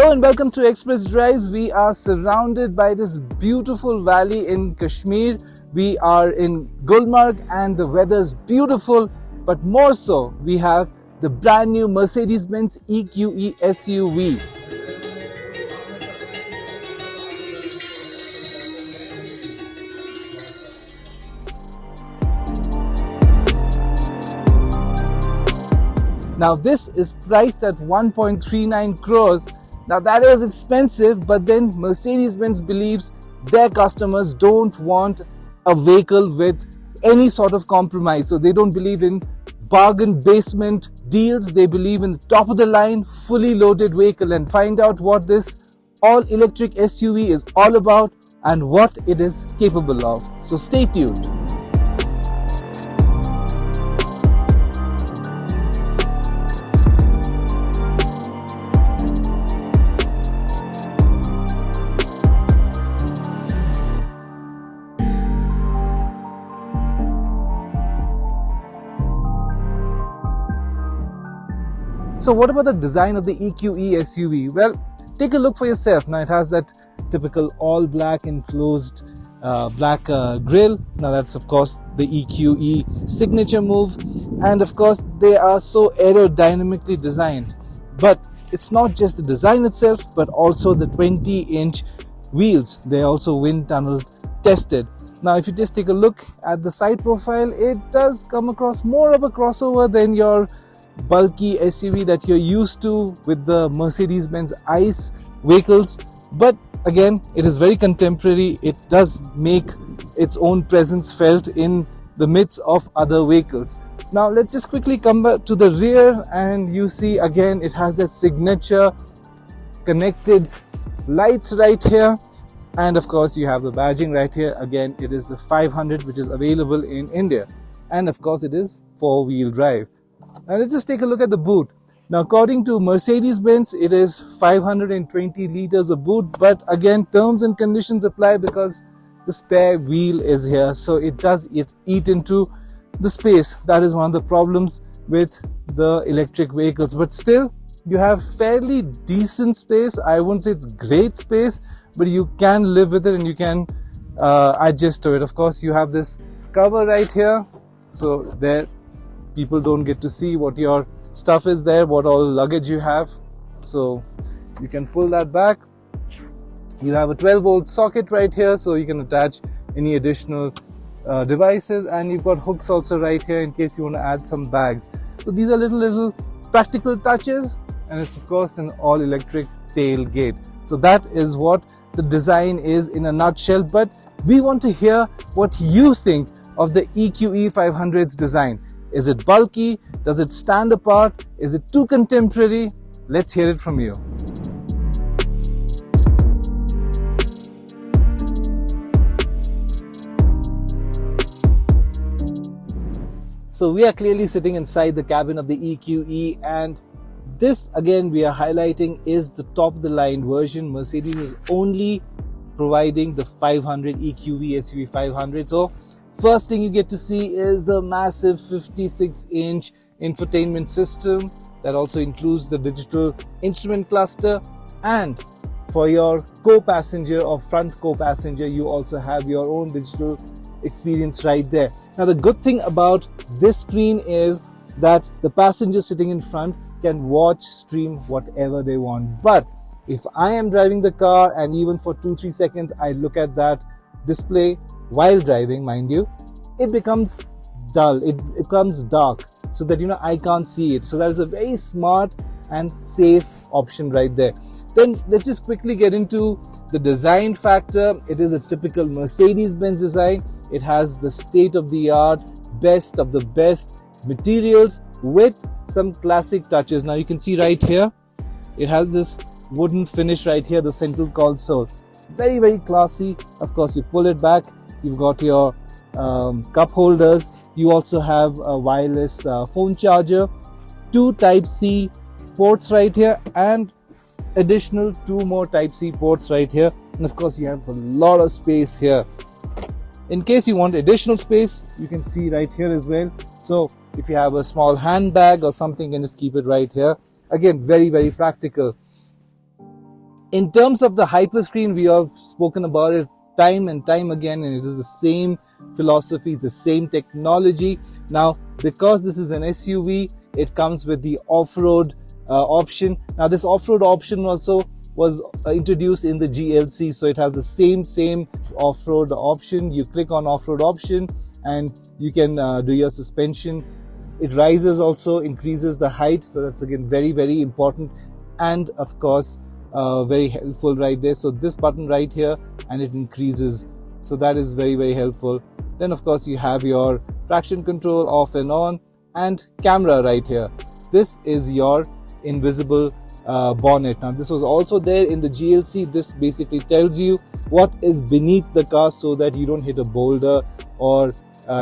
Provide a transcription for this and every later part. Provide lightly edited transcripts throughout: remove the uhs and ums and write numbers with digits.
Hello and welcome to Express Drives. We are surrounded by this beautiful valley in Kashmir. We are in Gulmarg and the weather's beautiful, but more so, we have the brand new Mercedes-Benz EQE SUV. Now this is priced at 1.39 crores. Now that is expensive, but then Mercedes-Benz believes their customers don't want a vehicle with any sort of compromise. So they don't believe in bargain basement deals. They believe in the top of the line, fully loaded vehicle. And find out what this all electric SUV is all about and what it is capable of. So stay tuned. So what about the design of the EQE SUV? Well, take a look for yourself. Now it has that typical all black enclosed black grille. Now that's of course the EQE signature move, and of course they are so aerodynamically designed. But it's not just the design itself, but also the 20-inch wheels. They're also wind tunnel tested. Now if you just take a look at the side profile, it does come across more of a crossover than your bulky SUV that you're used to with the Mercedes-Benz ICE vehicles. But again, it is very contemporary. It does make its own presence felt in the midst of other vehicles. Now let's just quickly come back to the rear, and you see again it has that signature connected lights right here, and of course you have the badging right here. Again, it is the 500 which is available in India, and of course it is four-wheel drive. Now let's just take a look at the boot. Now according to Mercedes-Benz, it is 520 liters of boot, but again terms and conditions apply because the spare wheel is here, so it does eat into the space. That is one of the problems with the electric vehicles, but still you have fairly decent space. I wouldn't say it's great space, but you can live with it and you can adjust to it. Of course you have this cover right here, so there people don't get to see what your stuff is there, what all luggage you have, so you can pull that back. You have a 12-volt socket right here, so you can attach any additional devices, and you've got hooks also right here in case you want to add some bags. So these are little practical touches, and it's of course an all-electric tailgate. So that is what the design is in a nutshell, but we want to hear what you think of the EQE 500's design. Is it bulky? Does it stand apart? Is it too contemporary? Let's hear it from you. So we are clearly sitting inside the cabin of the EQE, and this again we are highlighting is the top of the line version. Mercedes is only providing the 500 EQE SUV 500. So first thing you get to see is the massive 56-inch infotainment system that also includes the digital instrument cluster, and for your co-passenger or front co-passenger you also have your own digital experience right there. Now the good thing about this screen is that the passenger sitting in front can watch, stream whatever they want. But if I am driving the car and even for 2-3 seconds I look at that display while driving, mind you, it becomes dull, it becomes dark, so that I can't see it. So that is a very smart and safe option right there. Then let's just quickly get into the design factor. It is a typical Mercedes-Benz design. It has the state-of-the-art, best of the best materials with some classic touches. Now you can see right here, it has this wooden finish right here, the central console. Very classy. Of course you pull it back, you've got your cup holders. You also have a wireless phone charger, 2 Type-C ports right here, and additional 2 more Type-C ports right here, and of course you have a lot of space here. In case you want additional space, you can see right here as well. So if you have a small handbag or something, you can just keep it right here. Again, very practical. In terms of the hyperscreen, we have spoken about it time and time again, and it is the same philosophy, the same technology. Now, because this is an SUV, it comes with the off-road option. Now, this off-road option also was introduced in the GLC, so it has the same off-road option. You click on off-road option and you can do your suspension. It rises also, increases the height, so that's again very important, and of course very helpful right there. So this button right here, and it increases, so that is very helpful. Then of course you have your traction control off and on, and camera right here. This is your invisible bonnet. Now this was also there in the GLC. This basically tells you what is beneath the car so that you don't hit a boulder or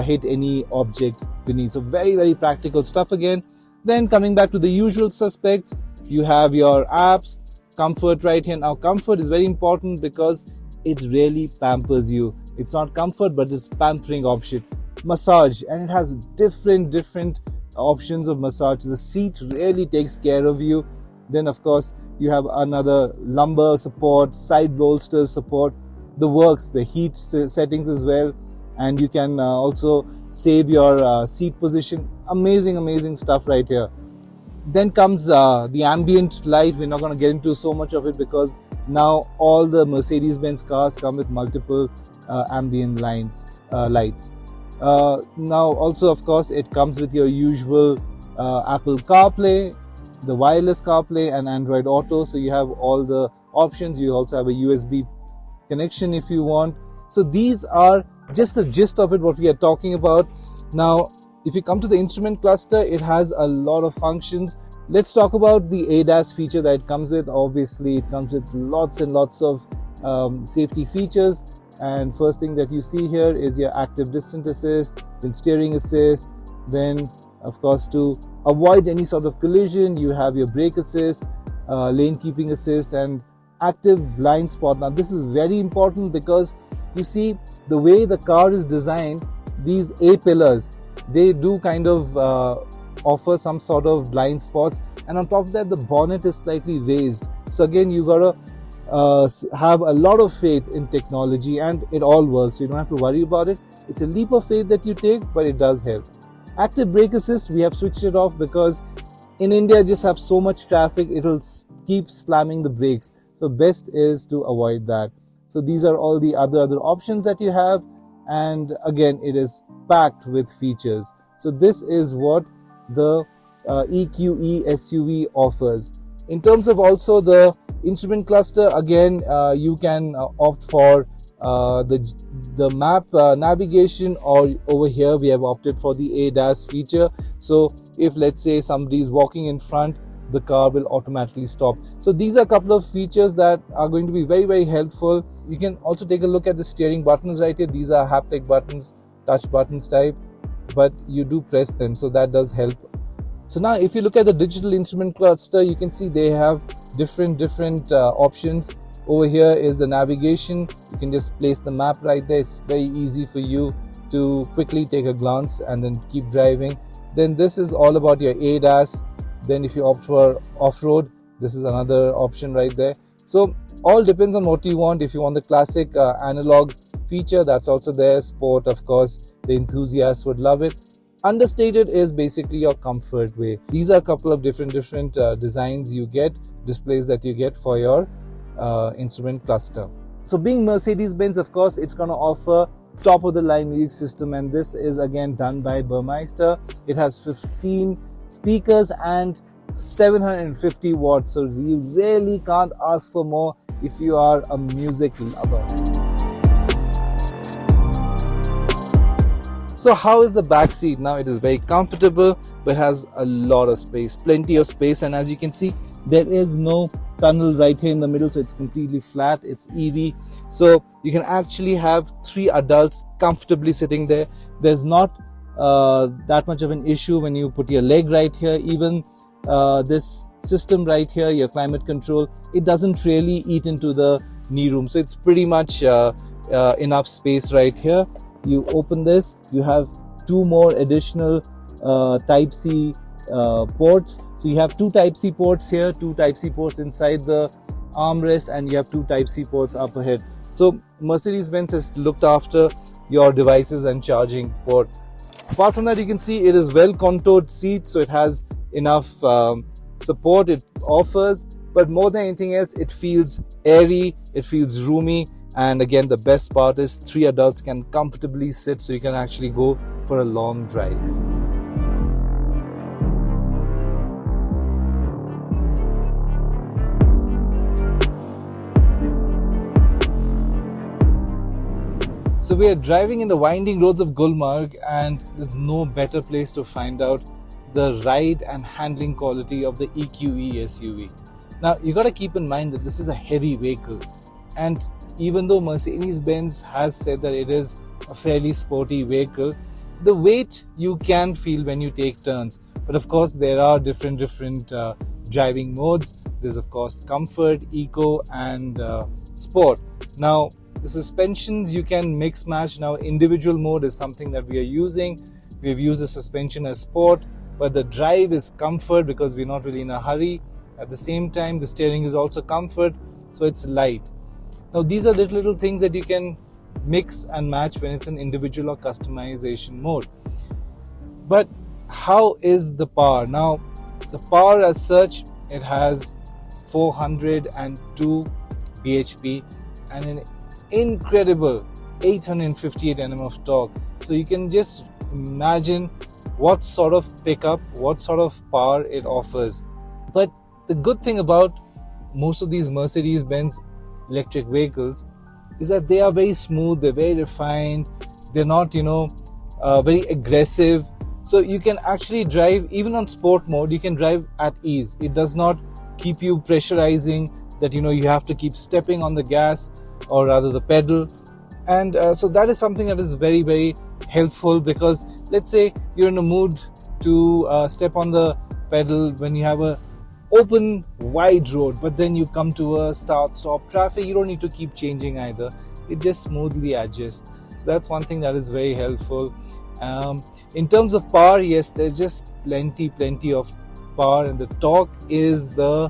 hit any object beneath. So very practical stuff again. Then coming back to the usual suspects, you have your apps, comfort right here. Now comfort is very important because it really pampers you. It's not comfort, but it's pampering option. Massage, and it has different options of massage. The seat really takes care of you. Then of course you have another lumbar support, side bolster support, the works, the heat settings as well, and you can also save your seat position. Amazing stuff right here. Then comes the ambient light. We're not going to get into so much of it because now all the Mercedes-Benz cars come with multiple ambient lights. Now also of course it comes with your usual Apple CarPlay, the wireless CarPlay, and Android Auto. So you have all the options. You also have a USB connection if you want. So these are just the gist of it, what we are talking about. Now if you come to the instrument cluster, it has a lot of functions. Let's talk about the ADAS feature that it comes with. Obviously it comes with lots and lots of safety features, and first thing that you see here is your active distance assist, then steering assist, then of course to avoid any sort of collision you have your brake assist, lane keeping assist, and active blind spot. Now this is very important because you see the way the car is designed, these A pillars, they do kind of offer some sort of blind spots, and on top of that the bonnet is slightly raised. So again you gotta have a lot of faith in technology, and it all works, so you don't have to worry about it. It's a leap of faith that you take, but it does help. Active brake assist, we have switched it off because in India just have so much traffic, it will keep slamming the brakes, so best is to avoid that. So these are all the other options that you have, and again it is packed with features. So this is what the EQE SUV offers. In terms of also the instrument cluster, again you can opt for the map navigation, or over here we have opted for the ADAS feature. So if let's say somebody is walking in front, the car will automatically stop. So these are a couple of features that are going to be very helpful. You can also take a look at the steering buttons right here. These are haptic buttons, touch buttons type, but you do press them, so that does help. So now if you look at the digital instrument cluster, you can see they have different options. Over here is the navigation. You can just place the map right there. It's very easy for you to quickly take a glance and then keep driving. Then this is all about your ADAS. Then if you opt for off-road, this is another option right there. So all depends on what you want. If you want the classic analog feature, that's also there. Sport, of course, the enthusiasts would love it. Understated is basically your comfort way. These are a couple of different designs you get, displays that you get for your instrument cluster. So being Mercedes-Benz, of course, it's going to offer top of the line music system, and this is again done by Burmeister. It has 15 speakers and 750 watts, so you really can't ask for more if you are a music lover. So how is the back seat? Now it is very comfortable, but has a lot of space, plenty of space, and as you can see, there is no tunnel right here in the middle, so it's completely flat. It's EV, so you can actually have 3 adults comfortably sitting there. There's not that much of an issue when you put your leg right here. Even this system right here, your climate control, it doesn't really eat into the knee room, so it's pretty much enough space right here. You open this, you have 2 more additional Type-C ports. So you have 2 Type-C ports here, 2 Type-C ports inside the armrest, and you have two Type-C ports up ahead. So Mercedes-Benz has looked after your devices and charging port. Apart from that, you can see it is well contoured seats, so it has enough support it offers, but more than anything else, it feels airy, it feels roomy, and again, the best part is 3 adults can comfortably sit, so you can actually go for a long drive. So we are driving in the winding roads of Gulmarg, and there's no better place to find out the ride and handling quality of the EQE SUV. Now you got to keep in mind that this is a heavy vehicle, and even though Mercedes-Benz has said that it is a fairly sporty vehicle, the weight you can feel when you take turns. But of course there are different driving modes. There's of course comfort, eco, and sport. Now the suspensions you can mix match. Now individual mode is something that we are using. We've used the suspension as sport, but the drive is comfort because we're not really in a hurry. At the same time, the steering is also comfort, so it's light. Now these are little things that you can mix and match when it's an individual or customization mode. But how is the power? Now the power as such, it has 402 bhp and an incredible 858 Nm of torque. So you can just imagine what sort of pickup, what sort of power it offers. But the good thing about most of these Mercedes-Benz electric vehicles is that they are very smooth, they're very refined, they're not very aggressive. So you can actually drive, even on sport mode, you can drive at ease. It does not keep you pressurizing that you have to keep stepping on the gas, or rather the pedal. And so that is something that is very, very helpful, because let's say you're in a mood to step on the pedal when you have a open wide road, but then you come to a start-stop traffic. You don't need to keep changing either. It just smoothly adjusts. So that's one thing that is very helpful. In terms of power, yes, there's just plenty of power, and the torque is the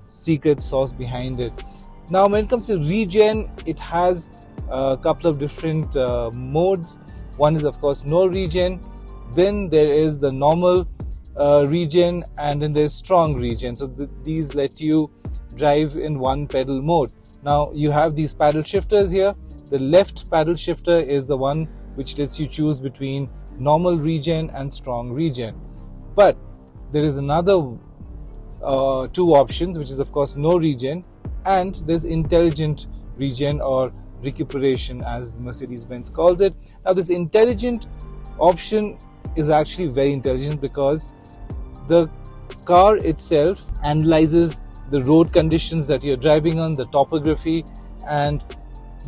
secret sauce behind it. Now when it comes to regen, it has a couple of different modes. One is of course no regen, then there is the normal regen, and then there's strong regen. So these let you drive in one pedal mode. Now you have these paddle shifters here. The left paddle shifter is the one which lets you choose between normal regen and strong regen. But there is another two options, which is of course no regen, and there's intelligent regen, or recuperation as Mercedes-Benz calls it. Now this intelligent option is actually very intelligent, because the car itself analyzes the road conditions that you're driving on, the topography, and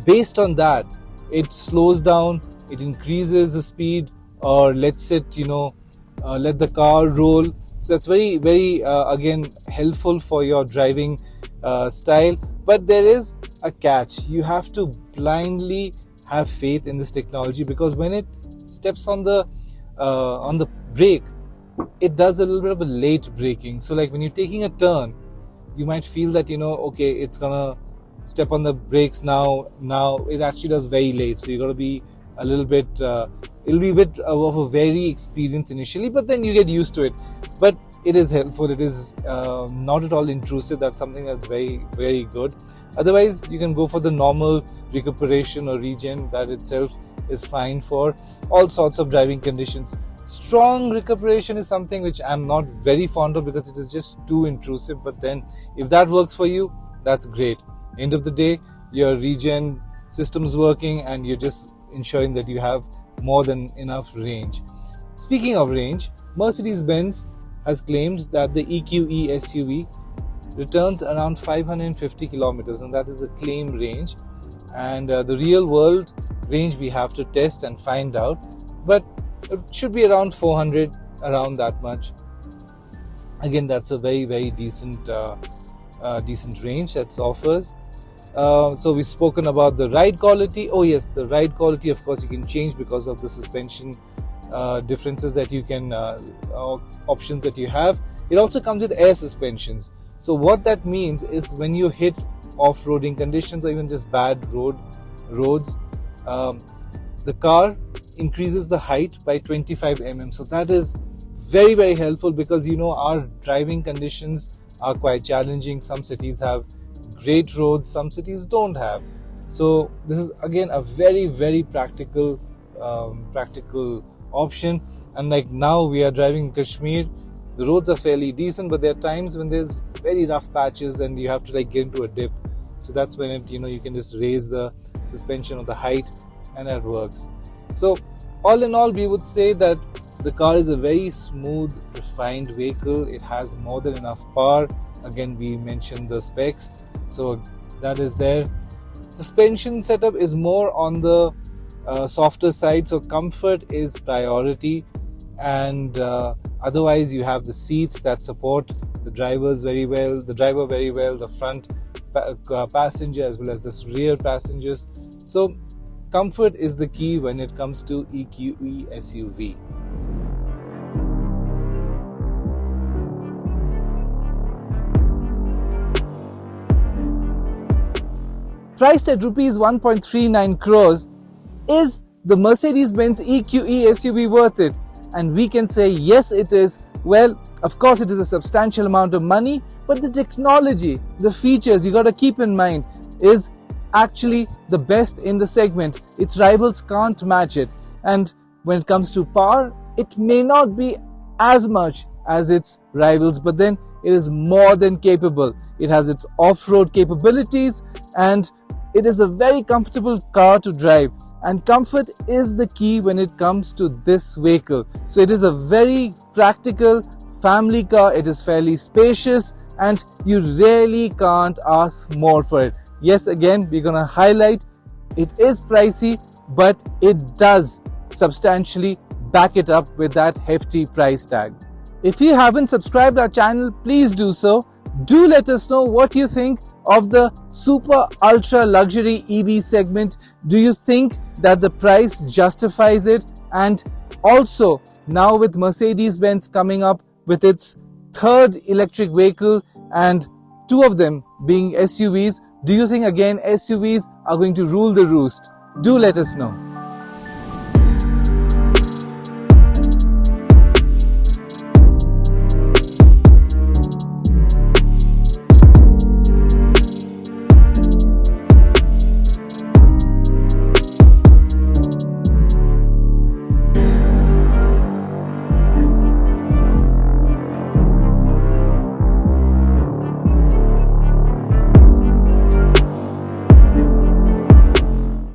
based on that it slows down, it increases the speed, or lets it let the car roll. So that's very, very again helpful for your driving style. But there is a catch. You have to blindly have faith in this technology, because when it steps on the brake, it does a little bit of a late braking. So like when you're taking a turn, you might feel that okay, it's gonna step on the brakes now it actually does very late. So you got to be a little bit it'll be a bit of a very experience initially, but then you get used to it. But it is helpful. It is not at all intrusive. That's something that's very, very good. Otherwise, you can go for the normal recuperation or regen. That itself is fine for all sorts of driving conditions. Strong recuperation is something which I'm not very fond of, because it is just too intrusive. But then if that works for you, that's great. End of the day, your regen system's working, and you're just ensuring that you have more than enough range. Speaking of range, Mercedes-Benz has claimed that the EQE SUV returns around 550 kilometers, and that is the claim range. And the real world range we have to test and find out, but it should be around 400, around that much. Again, that's a very, very decent range that offers. So we've spoken about the ride quality. Oh yes, the ride quality, of course, you can change because of the suspension differences that you can options that you have. It also comes with air suspensions. So what that means is when you hit off-roading conditions or even just bad roads. The car increases the height by 25 mm. So that is very, very helpful because our driving conditions are quite challenging. Some cities have great roads, some cities don't have. So this is again a very, very practical option. And like now we are driving in Kashmir, the roads are fairly decent, but there are times when there's very rough patches and you have to like get into a dip. So that's when you can just raise the suspension or the height, and that works. So all in all, we would say that the car is a very smooth, refined vehicle. It has more than enough power. Again, we mentioned the specs, so that is there. Suspension setup is more on the softer side, so comfort is priority, and otherwise you have the seats that support the driver very well, the front passenger as well as the rear passengers. So comfort is the key when it comes to EQE SUV. Priced at rupees 1.39 crores, is the Mercedes-Benz EQE SUV worth it? And we can say yes, it is. Well, of course it is a substantial amount of money, but the technology, the features you got to keep in mind is actually the best in the segment. Its rivals can't match it. And when it comes to power, it may not be as much as its rivals, but then it is more than capable. It has its off-road capabilities, and it is a very comfortable car to drive, and comfort is the key when it comes to this vehicle. So it is a very practical family car. It is fairly spacious and you really can't ask more for it. Yes, again, we're gonna highlight it is pricey, but it does substantially back it up with that hefty price tag. If you haven't subscribed our channel, please do so. Do let us know what you think of the super ultra luxury EV segment. Do you think that the price justifies it? And also, now with Mercedes-Benz coming up with its third electric vehicle and two of them being SUVs, do you think again SUVs are going to rule the roost? Do let us know.